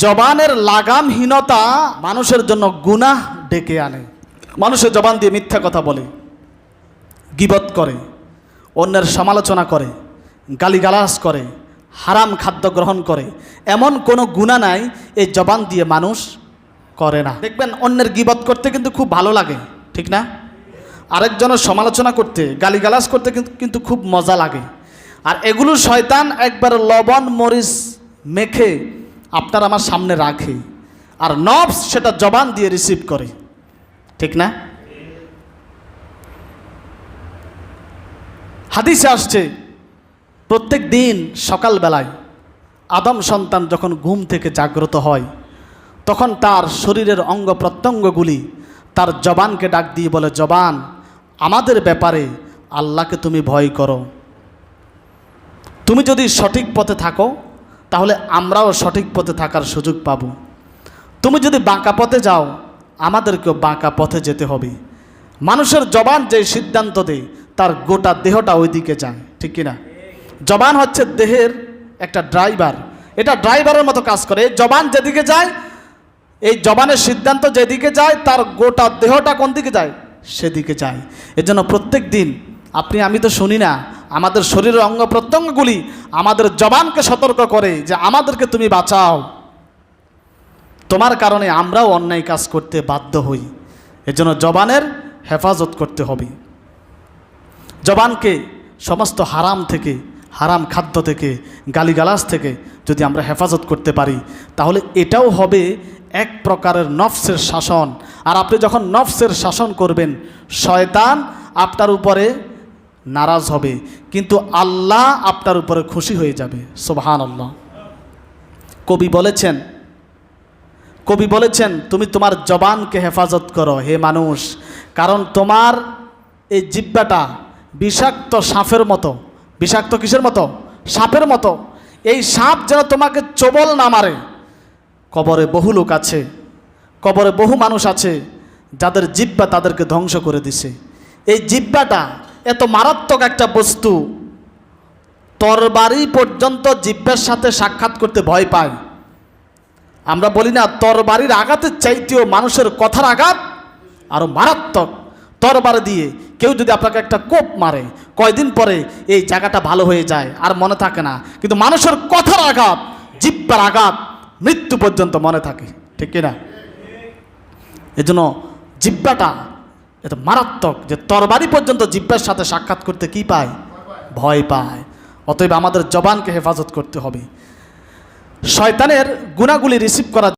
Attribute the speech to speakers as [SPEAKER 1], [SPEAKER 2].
[SPEAKER 1] জবানের লাগামহীনতা মানুষের জন্য গুনাহ ডেকে আনে। মানুষের জবান দিয়ে মিথ্যা কথা বলে, গীবত করে, অন্যের সমালোচনা করে, গালিগালাজ করে, হারাম খাদ্য গ্রহণ করে, এমন কোনো গুনাহ নাই এই জবান দিয়ে মানুষ করে না। দেখবেন অন্যের গীবত করতে কিন্তু খুব ভালো লাগে, ঠিক না? আরেকজনের সমালোচনা করতে, গালিগালাজ করতে কিন্তু খুব মজা লাগে। আর এগুলো শয়তান একবার লবণ মরিচ মেখে আপনার আমার সামনে রাখে, আর নফস সেটা জবান দিয়ে রিসিভ করে, ঠিক না? হাদিসে আসছে প্রত্যেক দিন সকালবেলায় আদম সন্তান যখন ঘুম থেকে জাগ্রত হয় তখন তার শরীরের অঙ্গ প্রত্যঙ্গগুলি তার জবানকে ডাক দিয়ে বলে, জবান, আমাদের ব্যাপারে আল্লাহকে তুমি ভয় করো। তুমি যদি সঠিক পথে থাকো তাহলে আমরাও সঠিক পথে থাকার সুযোগ পাব। তুমি যদি বাঁকা পথে যাও আমাদেরকেও বাঁকা পথে যেতে হবে। মানুষের জবান যে সিদ্ধান্ত দেয় তার গোটা দেহটা ওই দিকে যায়, ঠিক কিনা? জবান হচ্ছে দেহের একটা ড্রাইভার, এটা ড্রাইভারের মতো কাজ করে। জবান যেদিকে যায়, এই জবানের সিদ্ধান্ত যেদিকে যায় তার গোটা দেহটা কোন দিকে যায়? সেদিকে যায়। এজন্য প্রত্যেক দিন আপনি আমি তো শুনি না, আমাদের শরীরের অঙ্গ প্রত্যঙ্গগুলি আমাদের জবানকে সতর্ক করে যে আমাদেরকে তুমি বাঁচাও, তোমার কারণে আমরাও অন্যায় কাজ করতে বাধ্য হই। এজন্য জবানের হেফাজত করতে হবে। জবানকে সমস্ত হারাম থেকে, হারাম খাদ্য থেকে, গালিগালাজ থেকে যদি আমরা হেফাজত করতে পারি তাহলে এটাও হবে এক প্রকারের নফসের শাসন। আর আপনি যখন নফসের শাসন করবেন শয়তান আপনার উপরে নারাজ হবে, কিন্তু আল্লাহ আপনার উপরে খুশি হয়ে যাবে। সুবহানাল্লাহ। কবি বলেছেন তুমি তোমার জবানকে হেফাজত করো হে মানুষ, কারণ তোমার এই জিহ্বাটা বিষাক্ত সাপের মতো। বিষাক্ত কিসের মতো? সাপের মতো। এই সাপ যেন তোমাকে চোবল না মারে। কবরে বহু লোক আছে, কবরে বহু মানুষ আছে যাদের জিহ্বা তাদেরকে ধ্বংস করে দিছে। এই জিহ্বাটা এত মারাত্মক একটা বস্তু, তরবারি পর্যন্ত জিহ্বার সাথে সাক্ষাৎ করতে ভয় পায়। আমরা বলি না তরবারির আঘাতের চাইতেও মানুষের কথার আঘাত আরো মারাত্মক। তরবারি দিয়ে কেউ যদি আপনাকে একটা কোপ মারে কয়দিন পরে এই জায়গাটা ভালো হয়ে যায়, আর মনে থাকে না, কিন্তু মানুষের কথার আঘাত, জিহ্বার আঘাত মৃত্যু পর্যন্ত মনে থাকে, ঠিক কিনা? এজন্য জিহ্বাটা এত মারাত্মক যে তরবারি পর্যন্ত জিহ্বার সাথে সাক্ষাৎ করতে কি পায়? ভয় পায়। অতএব আমাদের জবানকে হেফাজত করতে হবে। শয়তানের গুনাহগুলি রিসিভ করা